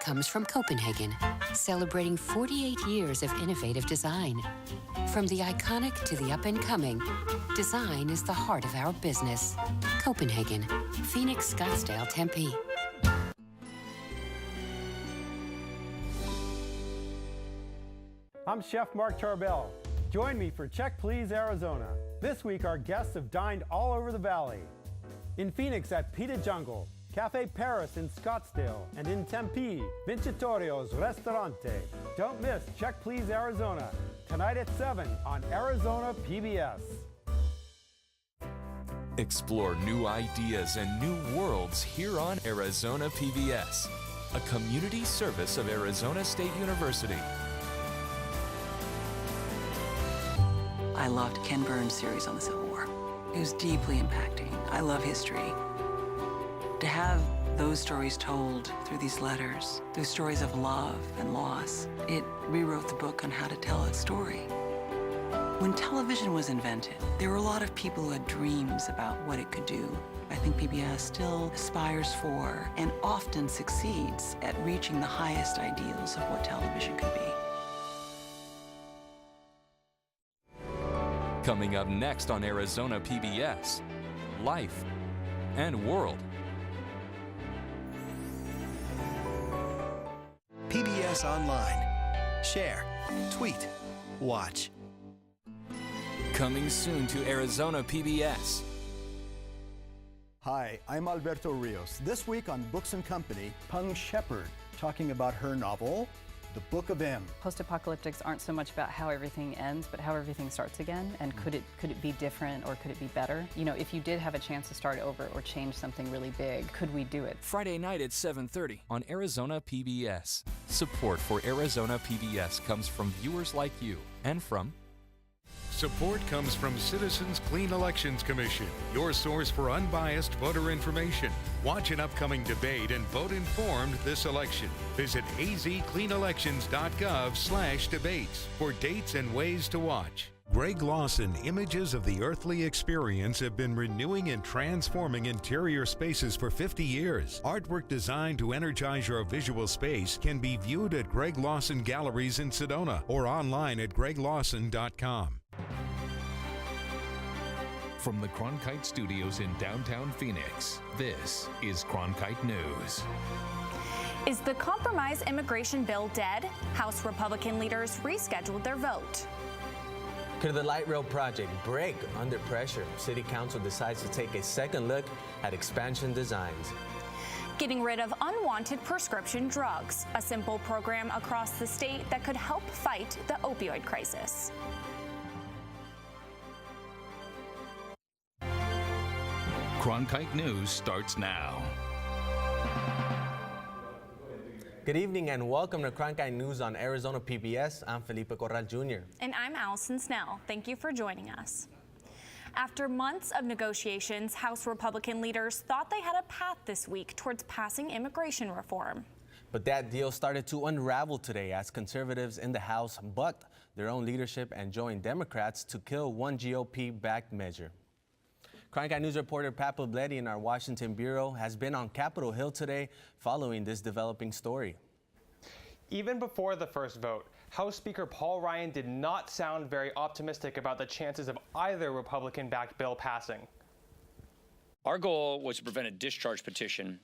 comes from Copenhagen, celebrating 48 years of innovative design. From the iconic to the up-and-coming, design is the heart of our business. Copenhagen, Phoenix, Scottsdale, Tempe. I'm Chef Mark Charbel. Join me for Check Please Arizona. This week our guests have dined all over the valley. In Phoenix at Pita Jungle, Cafe Paris in Scottsdale, and in Tempe, Vincitorio's Restaurante. Don't miss Check Please Arizona, tonight at 7 on Arizona PBS. Explore new ideas and new worlds here on Arizona PBS, a community service of Arizona State University. I loved Ken Burns' series on the Civil War. It was deeply impacting. I love history. To have those stories told through these letters, through stories of love and loss, it rewrote the book on how to tell a story. When television was invented, there were a lot of people who had dreams about what it could do. I think PBS still aspires for and often succeeds at reaching the highest ideals of what television could be. Coming up next on Arizona PBS, Life and World. PBS Online. Share, tweet, watch. Coming soon to Arizona PBS. Hi, I'm Alberto Rios. This week on Books and Company, Pung Shepard talking about her novel, The Book of M. Post-apocalyptics aren't so much about how everything ends, but how everything starts again. And could it be different or could it be better? You know, if you did have a chance to start over or change something really big, could we do it? Friday night at 7:30 on Arizona PBS. Support for Arizona PBS comes from viewers like you and from Support comes from Citizens Clean Elections Commission, your source for unbiased voter information. Watch an upcoming debate and vote informed this election. Visit azcleanelections.gov/debates for dates and ways to watch. Greg Lawson Images of the Earthly Experience have been renewing and transforming interior spaces for 50 years. Artwork designed to energize your visual space can be viewed at Greg Lawson Galleries in Sedona or online at greglawson.com. From the Cronkite Studios in downtown Phoenix, this is Cronkite News. Is the compromise immigration bill dead? House Republican leaders rescheduled their vote. Could the light rail project break under pressure? City Council decides to take a second look at expansion designs. Getting rid of unwanted prescription drugs, a simple program across the state that could help fight the opioid crisis. Cronkite News starts now. Good evening and welcome to Cronkite News on Arizona PBS. I'm Felipe Corral Jr. And I'm Allison Snell. Thank you for joining us. After months of negotiations, House Republican leaders thought they had a path this week towards passing immigration reform. But that deal started to unravel today as conservatives in the House bucked their own leadership and joined Democrats to kill one GOP-backed measure. Cronkite News reporter Pat Pobletti in our Washington bureau has been on Capitol Hill today following this developing story. Even before the first vote, House Speaker Paul Ryan did not sound very optimistic about the chances of either Republican-backed bill passing. Our goal was to prevent a discharge petition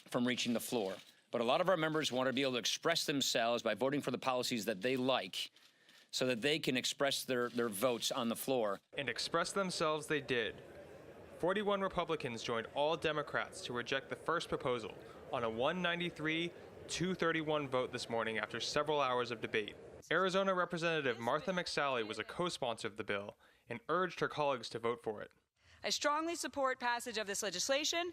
from reaching the floor, but a lot of our members want to be able to express themselves by voting for the policies that they like so that they can express their votes on the floor. And express themselves they did. 41 Republicans joined all Democrats to reject the first proposal on a 193-231 vote this morning after several hours of debate. Arizona Representative Martha McSally was a co-sponsor of the bill and urged her colleagues to vote for it. I strongly support passage of this legislation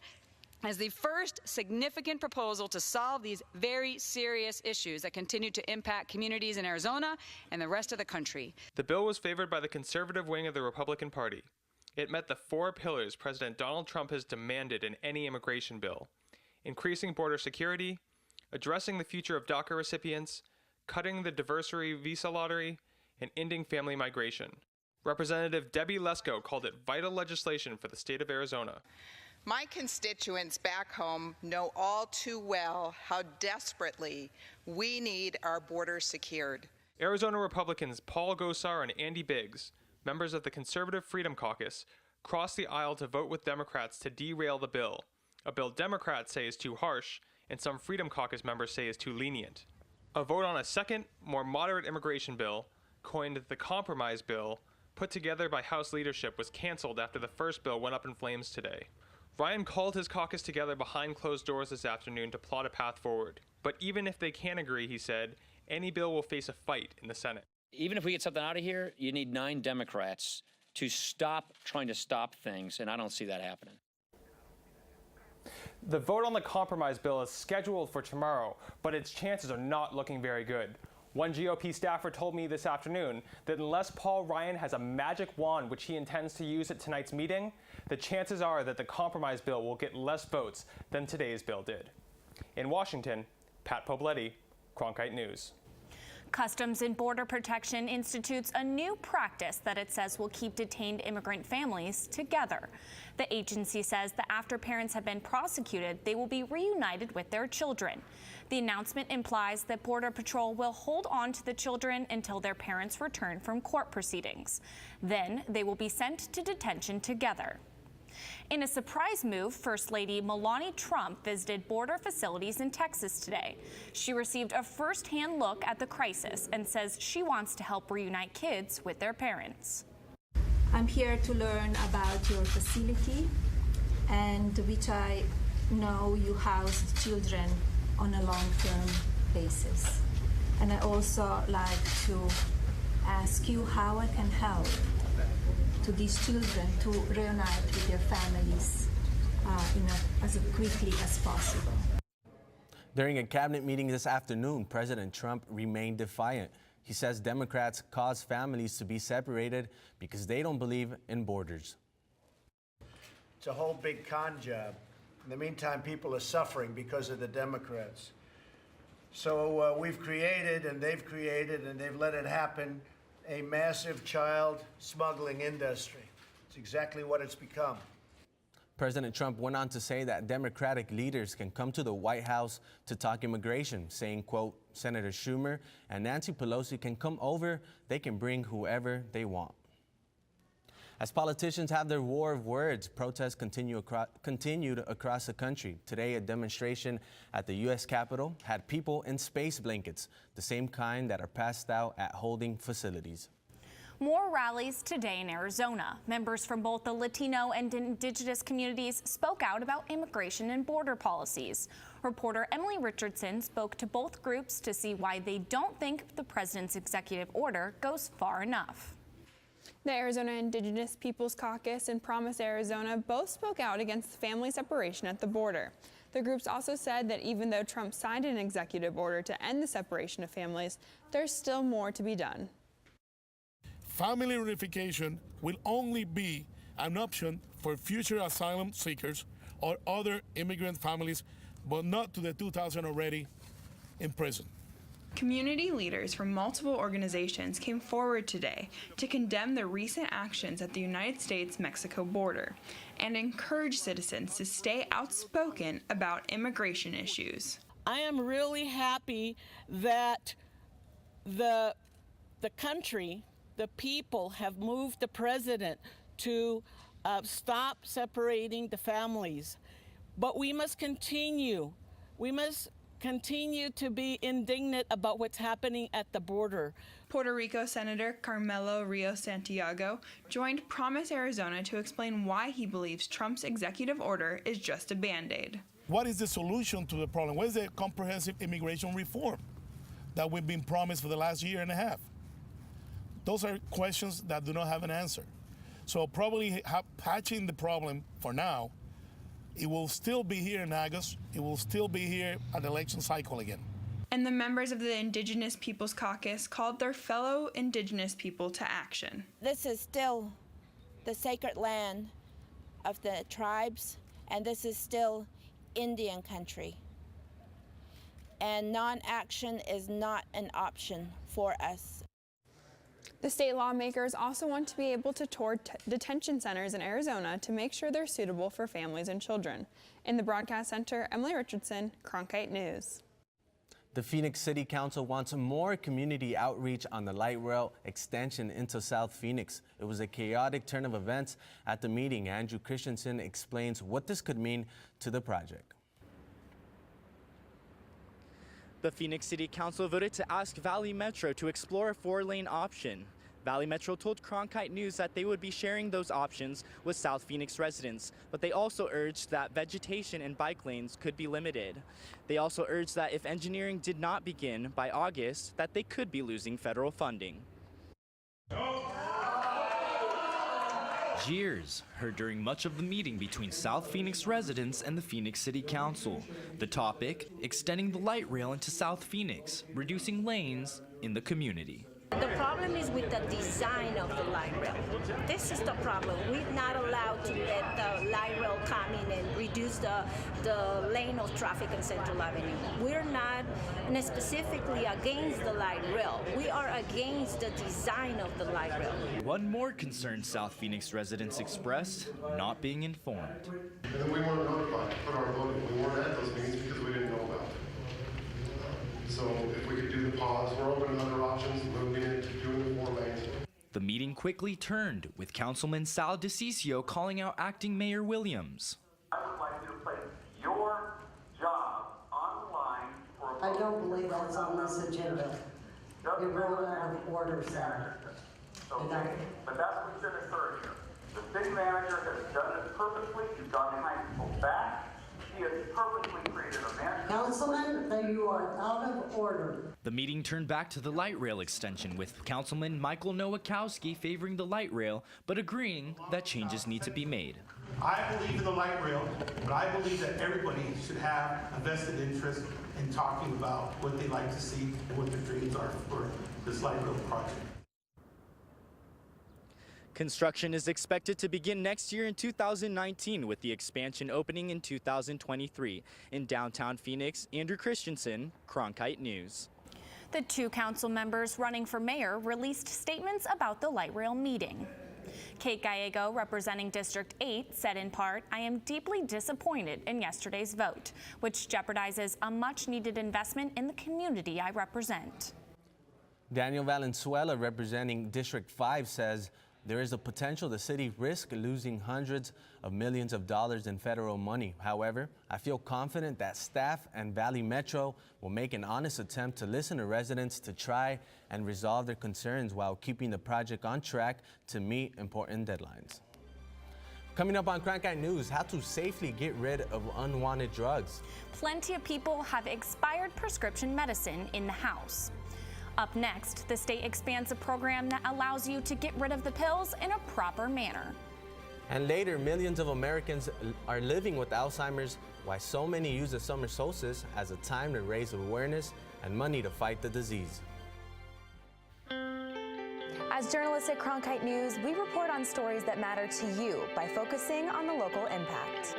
as the first significant proposal to solve these very serious issues that continue to impact communities in Arizona and the rest of the country. The bill was favored by the conservative wing of the Republican Party. It met the 4 pillars President Donald Trump has demanded in any immigration bill: increasing border security, addressing the future of DACA recipients, cutting the diversary visa lottery, and ending family migration. Representative Debbie Lesko called it vital legislation for the state of Arizona. My constituents back home know all too well how desperately we need our borders secured. Arizona Republicans Paul Gosar and Andy Biggs, members of the Conservative Freedom Caucus, crossed the aisle to vote with Democrats to derail the bill, a bill Democrats say is too harsh and some Freedom Caucus members say is too lenient. A vote on a second, more moderate immigration bill, coined the Compromise Bill, put together by House leadership, was canceled after the first bill went up in flames today. Ryan called his caucus together behind closed doors this afternoon to plot a path forward. But even if they can agree, he said, any bill will face a fight in the Senate. Even if we get something out of here, you need 9 Democrats to stop trying to stop things, and I don't see that happening. The vote on the compromise bill is scheduled for tomorrow, but its chances are not looking very good. One GOP staffer told me this afternoon that unless Paul Ryan has a magic wand which he intends to use at tonight's meeting, the chances are that the compromise bill will get less votes than today's bill did. In Washington, Pat Pobletti, Cronkite News. Customs and Border Protection institutes a new practice that it says will keep detained immigrant families together. The agency says that after parents have been prosecuted, they will be reunited with their children. The announcement implies that Border Patrol will hold on to the children until their parents return from court proceedings. Then they will be sent to detention together. In a surprise move, First Lady Melania Trump visited border facilities in Texas today. She received a first-hand look at the crisis and says she wants to help reunite kids with their parents. I'm here to learn about your facility, and which I know you house children on a long-term basis. And I also like to ask you how I can help to these children to reunite with their families as quickly as possible. During a cabinet meeting this afternoon, President Trump remained defiant. He says Democrats cause families to be separated because they don't believe in borders. It's a whole big con job. In the meantime, people are suffering because of the Democrats. So we've created, and they've let it happen, a massive child smuggling industry. It's exactly what it's become. President Trump went on to say that Democratic leaders can come to the White House to talk immigration, saying, quote, Senator Schumer and Nancy Pelosi can come over, they can bring whoever they want. As politicians have their war of words, protests continued across the country. Today, a demonstration at the U.S. Capitol had people in space blankets, the same kind that are passed out at holding facilities. More rallies today in Arizona. Members from both the Latino and Indigenous communities spoke out about immigration and border policies. Reporter Emily Richardson spoke to both groups to see why they don't think the president's executive order goes far enough. The Arizona Indigenous Peoples Caucus and Promise Arizona both spoke out against family separation at the border. The groups also said that even though Trump signed an executive order to end the separation of families, there's still more to be done. Family reunification will only be an option for future asylum seekers or other immigrant families, but not to the 2,000 already in prison. Community leaders from multiple organizations came forward today to condemn the recent actions at the United States-Mexico border and encourage citizens to stay outspoken about immigration issues. I am really happy that the country, the people have moved the president to stop separating the families. But we must continue. We must continue to be indignant about what's happening at the border. Puerto Rico Senator Carmelo Ríos Santiago joined Promise Arizona to explain why he believes Trump's executive order is just a Band-Aid. What is the solution to the problem? What is the comprehensive immigration reform that we've been promised for the last year and a half? Those are questions that do not have an answer. So probably patching the problem for now. It will still be here in August. It will still be here at the election cycle again. And the members of the Indigenous Peoples Caucus called their fellow Indigenous people to action. This is still the sacred land of the tribes, and this is still Indian country. And non-action is not an option for us. The state lawmakers also want to be able to tour detention centers in Arizona to make sure they're suitable for families and children. In the broadcast center, Emily Richardson, Cronkite News. The Phoenix City Council wants more community outreach on the light rail extension into South Phoenix. It was a chaotic turn of events at the meeting. Andrew Christensen explains what this could mean to the project. The Phoenix City Council voted to ask Valley Metro to explore a 4-lane option. Valley Metro told Cronkite News that they would be sharing those options with South Phoenix residents, but they also urged that vegetation and bike lanes could be limited. They also urged that if engineering did not begin by August, that they could be losing federal funding. Jeers heard during much of the meeting between South Phoenix residents and the Phoenix City Council. The topic, extending the light rail into South Phoenix, reducing lanes in the community. The problem is with the design of the light rail. This is the problem. We're not allowed to let the light rail come in and reduce the lane of traffic in Central Avenue. We're not specifically against the light rail. We are against the design of the light rail. One more concern South Phoenix residents expressed, not being informed. And then we weren't notified, put our vote in. We weren't at those meetings because we didn't know about it. So if we could do the pause, we're open to other options, moving into doing the 4 lanes. The meeting quickly turned, with Councilman Sal DeCiccio calling out Acting Mayor Williams. I would like you to place your job on the line for a I don't believe that's on this agenda. You're going out of order, Senator. Okay, but that's what should occur here. The city manager has done it purposely. He's gone behind people's back. He has purposely created a management. Councilman, that you are out of order. The meeting turned back to the light rail extension, with Councilman Michael Nowakowski favoring the light rail, but agreeing that changes need to be made. I believe in the light rail, but I believe that everybody should have a vested interest in talking about what they like to see and what their dreams are for this light rail project. Construction is expected to begin next year in 2019, with the expansion opening in 2023. In downtown Phoenix, Andrew Christensen, Cronkite News. The 2 council members running for mayor released statements about the light rail meeting. Kate Gallego, representing District 8, said in part, "I am deeply disappointed in yesterday's vote, which jeopardizes a much-needed investment in the community I represent." Daniel Valenzuela, representing District 5, says there is a potential the city risks losing hundreds of millions of dollars in federal money. However, I feel confident that staff and Valley Metro will make an honest attempt to listen to residents to try and resolve their concerns while keeping the project on track to meet important deadlines. Coming up on Cronkite News, how to safely get rid of unwanted drugs. Plenty of people have expired prescription medicine in the house. Up next, the state expands a program that allows you to get rid of the pills in a proper manner. And later, millions of Americans are living with Alzheimer's, why so many use the summer solstice as a time to raise awareness and money to fight the disease. As journalists at Cronkite News, we report on stories that matter to you by focusing on the local impact.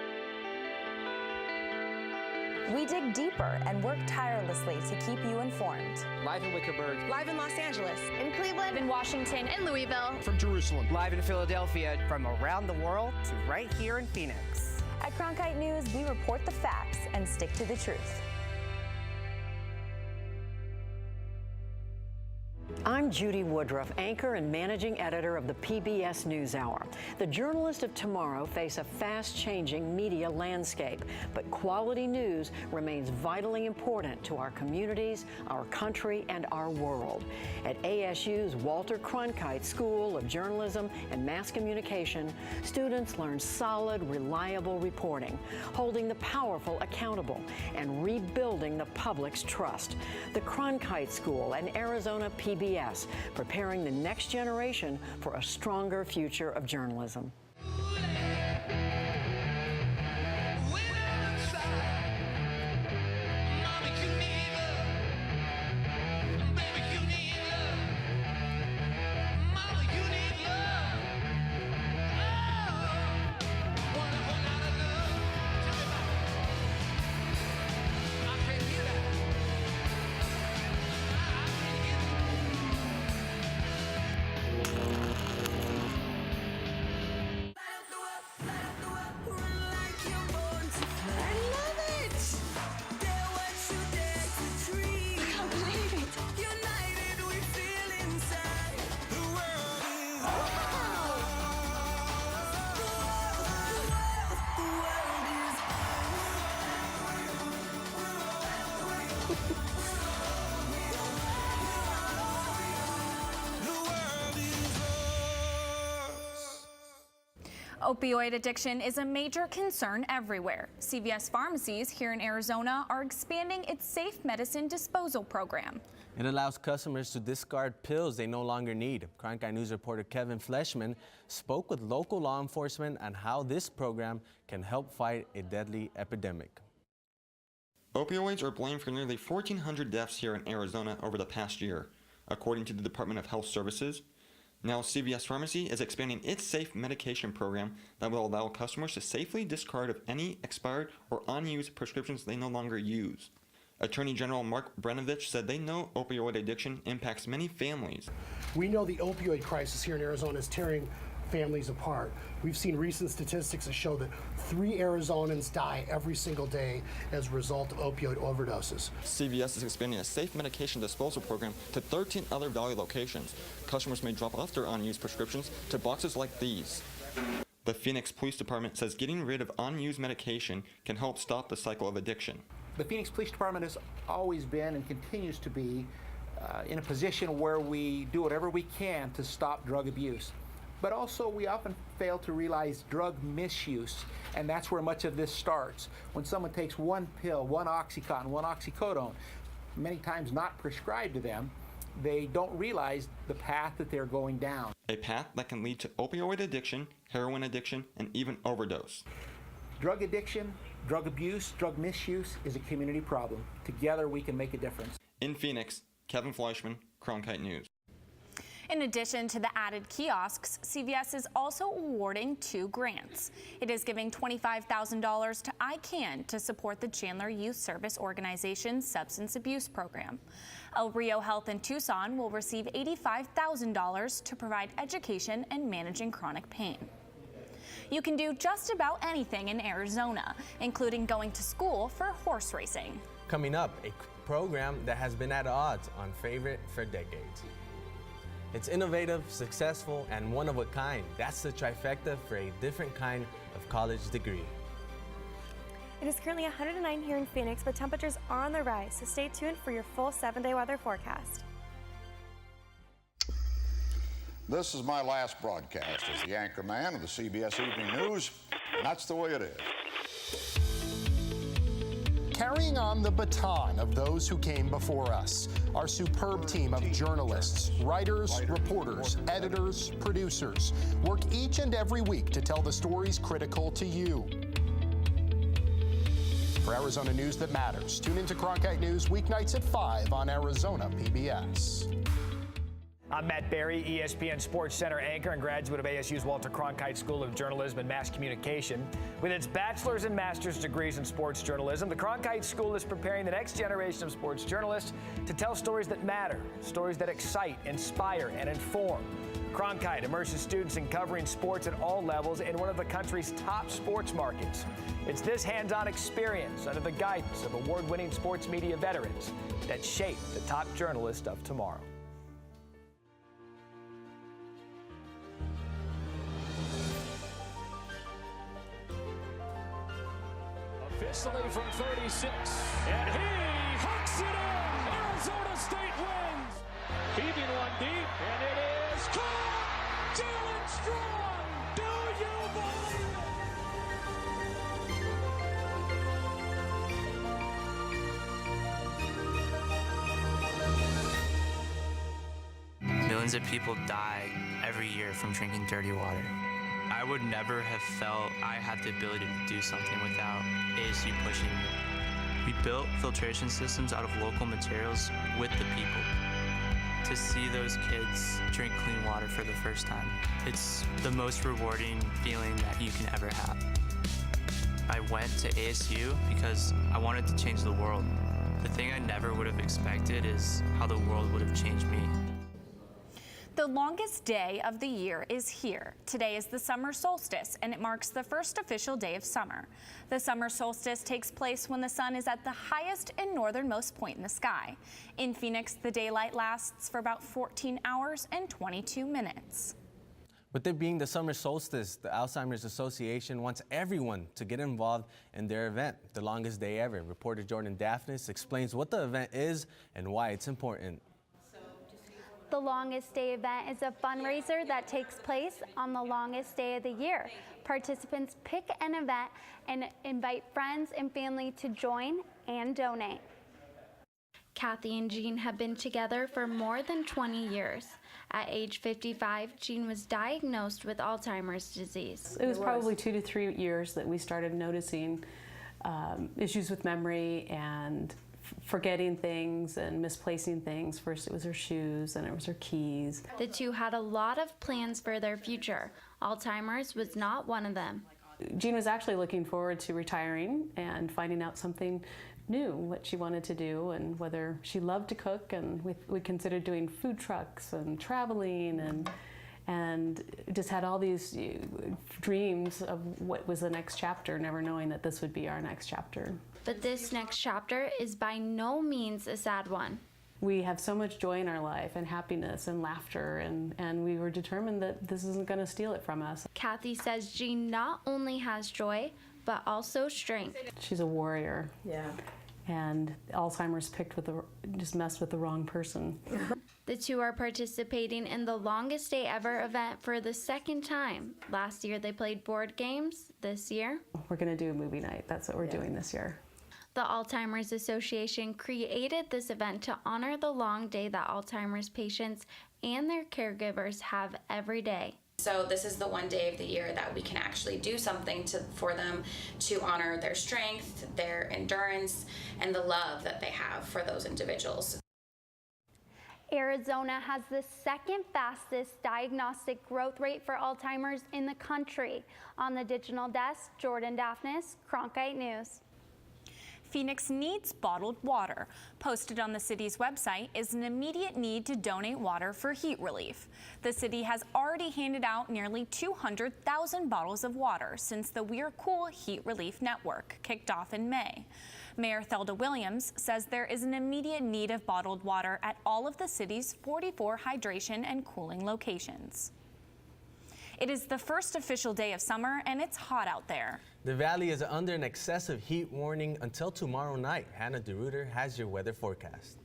We dig deeper and work tirelessly to keep you informed. Live in Wickerburg. Live in Los Angeles. In Cleveland. In Washington. In Louisville. From Jerusalem. Live in Philadelphia. From around the world to right here in Phoenix. At Cronkite News, we report the facts and stick to the truth. I'm Judy Woodruff, anchor and managing editor of the PBS NewsHour. The journalists of tomorrow face a fast-changing media landscape, but quality news remains vitally important to our communities, our country, and our world. At ASU's Walter Cronkite School of Journalism and Mass Communication, students learn solid, reliable reporting, holding the powerful accountable, and rebuilding the public's trust. The Cronkite School and Arizona PBS, preparing the next generation for a stronger future of journalism. Opioid addiction is a major concern everywhere. CVS pharmacies here in Arizona are expanding its safe medicine disposal program. It allows customers to discard pills they no longer need. Cronkite News reporter Kevin Fleshman spoke with local law enforcement on how this program can help fight a deadly epidemic. Opioids are blamed for nearly 1,400 deaths here in Arizona over the past year, according to the Department of Health Services. Now, CVS Pharmacy is expanding its safe medication program that will allow customers to safely discard of any expired or unused prescriptions they no longer use. Attorney General Mark Brenovich said they know opioid addiction impacts many families. We know the opioid crisis here in Arizona is tearing families apart. We've seen recent statistics that show that 3 Arizonans die every single day as a result of opioid overdoses. CVS is expanding a safe medication disposal program to 13 other Valley locations. Customers may drop off their unused prescriptions to boxes like these. The Phoenix Police Department says getting rid of unused medication can help stop the cycle of addiction. The Phoenix Police Department has always been and continues to be in a position where we do whatever we can to stop drug abuse. But also we often fail to realize drug misuse, and that's where much of this starts. When someone takes one pill, one Oxycontin, one oxycodone, many times not prescribed to them, they don't realize the path that they're going down. A path that can lead to opioid addiction, heroin addiction, and even overdose. Drug addiction, drug abuse, drug misuse is a community problem. Together we can make a difference. In Phoenix, Kevin Fleischman, Cronkite News. In addition to the added kiosks, CVS is also awarding 2 grants. It is giving $25,000 to ICANN to support the Chandler Youth Service Organization's substance abuse program. El Rio Health in Tucson will receive $85,000 to provide education in managing chronic pain. You can do just about anything in Arizona, including going to school for horse racing. Coming up, a program that has been at odds on favorite for decades. It's innovative, successful, and one of a kind. That's the trifecta for a different kind of college degree. It is currently 109 here in Phoenix, but temperatures are on the rise, so stay tuned for your full 7-day weather forecast. This is my last broadcast as the anchor man of the CBS Evening News, and that's the way it is. Carrying on the baton of those who came before us, our superb team of journalists, writers, reporters, editors, producers work each and every week to tell the stories critical to you. For Arizona news that matters, tune into Cronkite News weeknights at 5 on Arizona PBS. I'm Matt Berry, ESPN Sports Center anchor and graduate of ASU's Walter Cronkite School of Journalism and Mass Communication. With its bachelor's and master's degrees in sports journalism, the Cronkite School is preparing the next generation of sports journalists to tell stories that matter, stories that excite, inspire, and inform. Cronkite immerses students in covering sports at all levels in one of the country's top sports markets. It's this hands-on experience under the guidance of award-winning sports media veterans that shape the top journalists of tomorrow. Officially from 36, and he hooks it in. Arizona State wins. Heaving one deep, and it is caught. Jalen Strong, do you believe it? Millions of people die every year from drinking dirty water. I would never have felt I had the ability to do something without ASU pushing me. We built filtration systems out of local materials with the people. To see those kids drink clean water for the first time, it's the most rewarding feeling that you can ever have. I went to ASU because I wanted to change the world. The thing I never would have expected is how the world would have changed me. The longest day of the year is here. Today is the summer solstice, and it marks the first official day of summer. The summer solstice takes place when the sun is at the highest and northernmost point in the sky. In Phoenix, the daylight lasts for about 14 hours and 22 minutes. With it being the summer solstice, the Alzheimer's Association wants everyone to get involved in their event, The Longest Day Ever. Reporter Jordan Daphnis explains what the event is and why it's important. The Longest Day event is a fundraiser that takes place on the longest day of the year. Participants pick an event and invite friends and family to join and donate. Kathy and Jean have been together for more than 20 years. At age 55, Jean was diagnosed with Alzheimer's disease. It was probably 2 to 3 years that we started noticing issues with memory and forgetting things and misplacing things. First it was her shoes, then it was her keys. The two had a lot of plans for their future. Alzheimer's was not one of them. Jean was actually looking forward to retiring and finding out something new, what she wanted to do and whether she loved to cook, and we considered doing food trucks and traveling and just had all these dreams of what was the next chapter, never knowing that this would be our next chapter. But this next chapter is by no means a sad one. We have so much joy in our life and happiness and laughter, and we were determined that this isn't going to steal it from us. Kathy says Jean not only has joy, but also strength. She's a warrior. Yeah. And Alzheimer's just messed with the wrong person. The two are participating in the Longest Day Ever event for the second time. Last year they played board games. This year, we're going to do a movie night. That's what we're doing this year. The Alzheimer's Association created this event to honor the long day that Alzheimer's patients and their caregivers have every day. So this is the one day of the year that we can actually do something for them to honor their strength, their endurance, and the love that they have for those individuals. Arizona has the second fastest diagnostic growth rate for Alzheimer's in the country. On the digital desk, Jordan Daphnis, Cronkite News. Phoenix needs bottled water. Posted on the city's website is an immediate need to donate water for heat relief. The city has already handed out nearly 200,000 bottles of water since the We're Cool Heat Relief Network kicked off in May. Mayor Thelda Williams says there is an immediate need of bottled water at all of the city's 44 hydration and cooling locations. It is the first official day of summer, and it's hot out there. The valley is under an excessive heat warning until tomorrow night. Hannah DeRuiter has your weather forecast.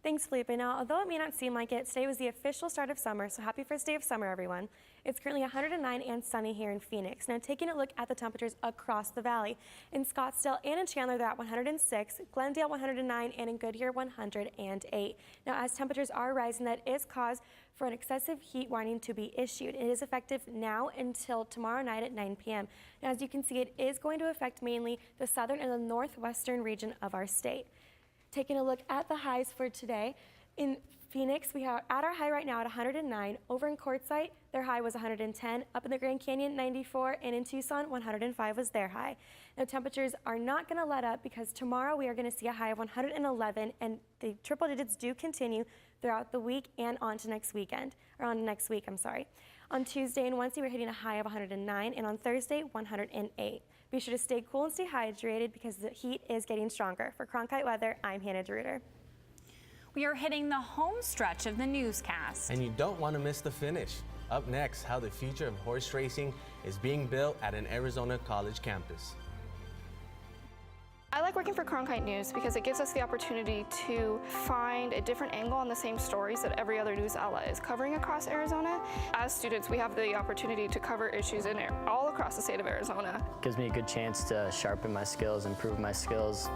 Thanks, Felipe. Now, although it may not seem like it, today was the official start of summer, so happy first day of summer, everyone. It's currently 109 and sunny here in Phoenix. Now, taking a look at the temperatures across the valley. In Scottsdale and in Chandler, they're at 106, Glendale 109, and in Goodyear 108. Now, as temperatures are rising, that is cause for an excessive heat warning to be issued. It is effective now until tomorrow night at 9 p.m. Now, as you can see, it is going to affect mainly the southern and the northwestern region of our state. Taking a look at the highs for today, in Phoenix, we are at our high right now at 109. Over in Quartzsite, their high was 110. Up in the Grand Canyon, 94. And in Tucson, 105 was their high. Now, temperatures are not going to let up because tomorrow we are going to see a high of 111, and the triple digits do continue throughout the week and on to next weekend, or on next week, I'm sorry. On Tuesday and Wednesday, we're hitting a high of 109, and on Thursday, 108. Be sure to stay cool and stay hydrated because the heat is getting stronger. For Cronkite Weather, I'm Hannah DeRuiter. We are hitting the home stretch of the newscast. And you don't want to miss the finish. Up next, how the future of horse racing is being built at an Arizona college campus. I like working for Cronkite News because it gives us the opportunity to find a different angle on the same stories that every other news outlet is covering across Arizona. As students, we have the opportunity to cover issues all across the state of Arizona. It gives me a good chance to sharpen my skills, improve my skills,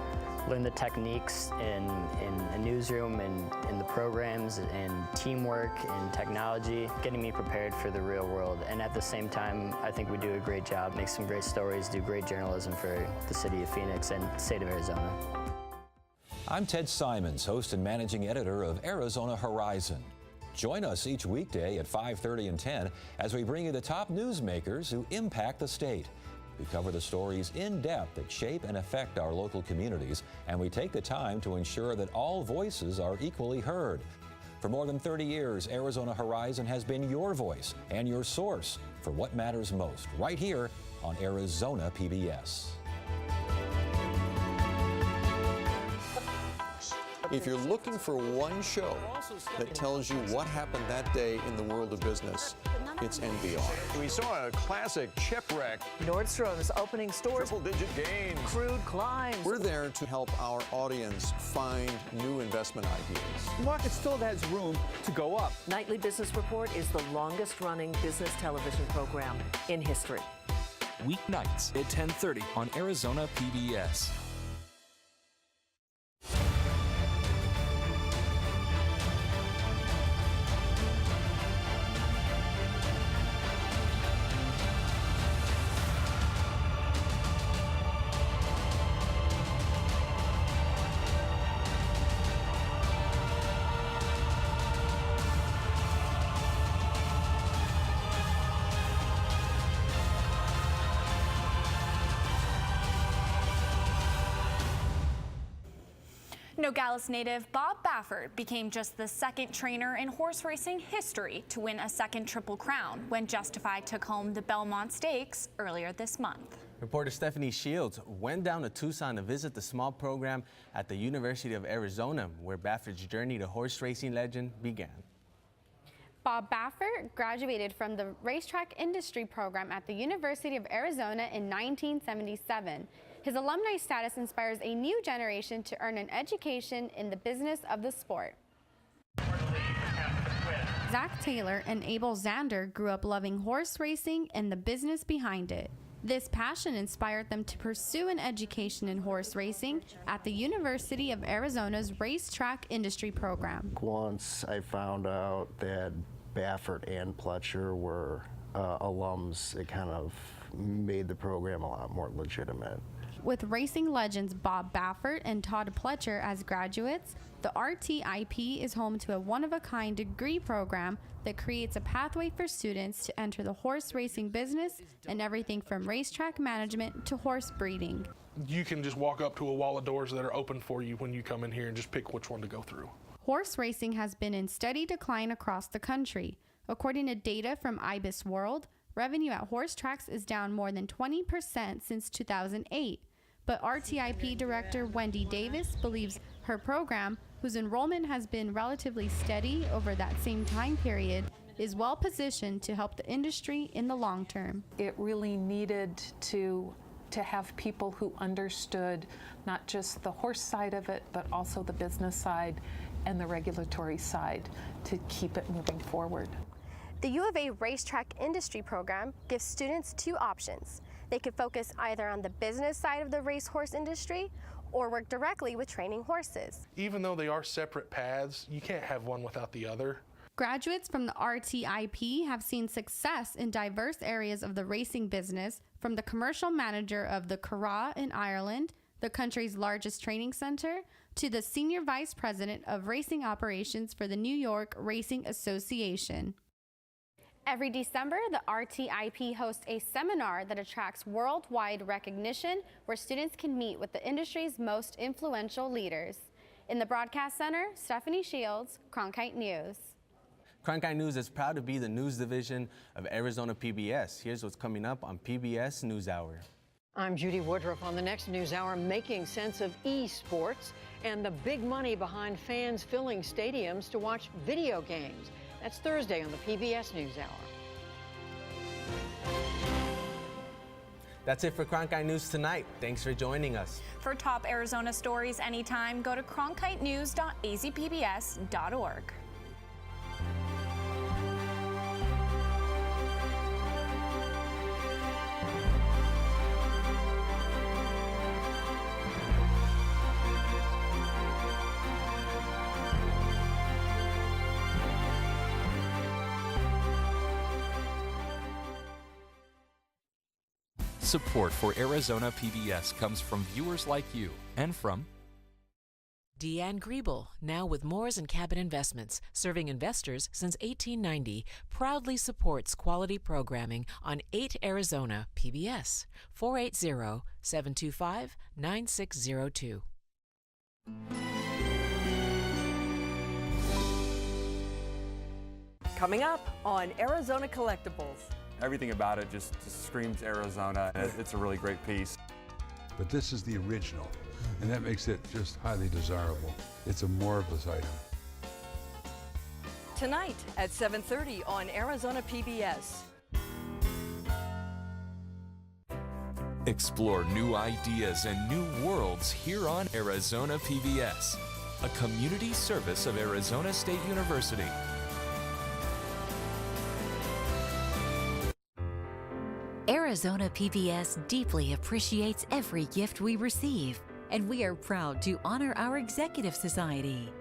learn the techniques in a newsroom and in the programs and teamwork and technology, getting me prepared for the real world. And at the same time, I think we do a great job, make some great stories, do great journalism for the city of Phoenix and the state of Arizona. I'm Ted Simons, host and managing editor of Arizona Horizon. Join us each weekday at 5:30 and 10 as we bring you the top newsmakers who impact the state. We cover the stories in depth that shape and affect our local communities, and we take the time to ensure that all voices are equally heard. For more than 30 years, Arizona Horizon has been your voice and your source for what matters most, right here on Arizona PBS. If you're looking for one show that tells you what happened that day in the world of business, it's NBR. We saw a classic shipwreck. Nordstrom's opening stores. Triple-digit gains. Crude climbs. We're there to help our audience find new investment ideas. The market still has room to go up. Nightly Business Report is the longest-running business television program in history. Weeknights at 10:30 on Arizona PBS. Nogales native Bob Baffert became just the second trainer in horse racing history to win a second Triple Crown when Justified took home the Belmont Stakes earlier this month. Reporter Stephanie Shields went down to Tucson to visit the small program at the University of Arizona, where Baffert's journey to horse racing legend began. Bob Baffert graduated from the racetrack industry program at the University of Arizona in 1977. His alumni status inspires a new generation to earn an education in the business of the sport. Zach Taylor and Abel Zander grew up loving horse racing and the business behind it. This passion inspired them to pursue an education in horse racing at the University of Arizona's racetrack industry program. Once I found out that Baffert and Pletcher were alums, it kind of made the program a lot more legitimate. With racing legends Bob Baffert and Todd Pletcher as graduates, the RTIP is home to a one-of-a-kind degree program that creates a pathway for students to enter the horse racing business and everything from racetrack management to horse breeding. You can just walk up to a wall of doors that are open for you when you come in here and just pick which one to go through. Horse racing has been in steady decline across the country. According to data from IBIS World, revenue at horse tracks is down more than 20% since 2008. But RTIP Director Wendy Davis believes her program, whose enrollment has been relatively steady over that same time period, is well positioned to help the industry in the long term. It really needed to have people who understood not just the horse side of it, but also the business side and the regulatory side to keep it moving forward. The U of A Racetrack Industry Program gives students two options. They could focus either on the business side of the racehorse industry or work directly with training horses. Even though they are separate paths, you can't have one without the other. Graduates from the RTIP have seen success in diverse areas of the racing business, from the commercial manager of the Curragh in Ireland, the country's largest training center, to the senior vice president of racing operations for the New York Racing Association. Every December, the RTIP hosts a seminar that attracts worldwide recognition where students can meet with the industry's most influential leaders. In the Broadcast Center, Stephanie Shields, Cronkite News. Cronkite News is proud to be the news division of Arizona PBS. Here's what's coming up on PBS NewsHour. I'm Judy Woodruff on the next NewsHour, making sense of esports and the big money behind fans filling stadiums to watch video games. That's Thursday on the PBS NewsHour. That's it for Cronkite News tonight. Thanks for joining us. For top Arizona stories anytime, go to cronkitenews.azpbs.org. Support for Arizona PBS comes from viewers like you and from Deanne Griebel, now with Moores & Cabot Investments, serving investors since 1890, proudly supports quality programming on 8 Arizona PBS, 480-725-9602. Coming up on Arizona Collectibles. Everything about it just screams Arizona. It's a really great piece. But this is the original and that makes it just highly desirable. It's a marvelous item. Tonight at 7:30 on Arizona PBS. Explore new ideas and new worlds here on Arizona PBS, a community service of Arizona State University. Arizona PBS deeply appreciates every gift we receive, and we are proud to honor our Executive Society.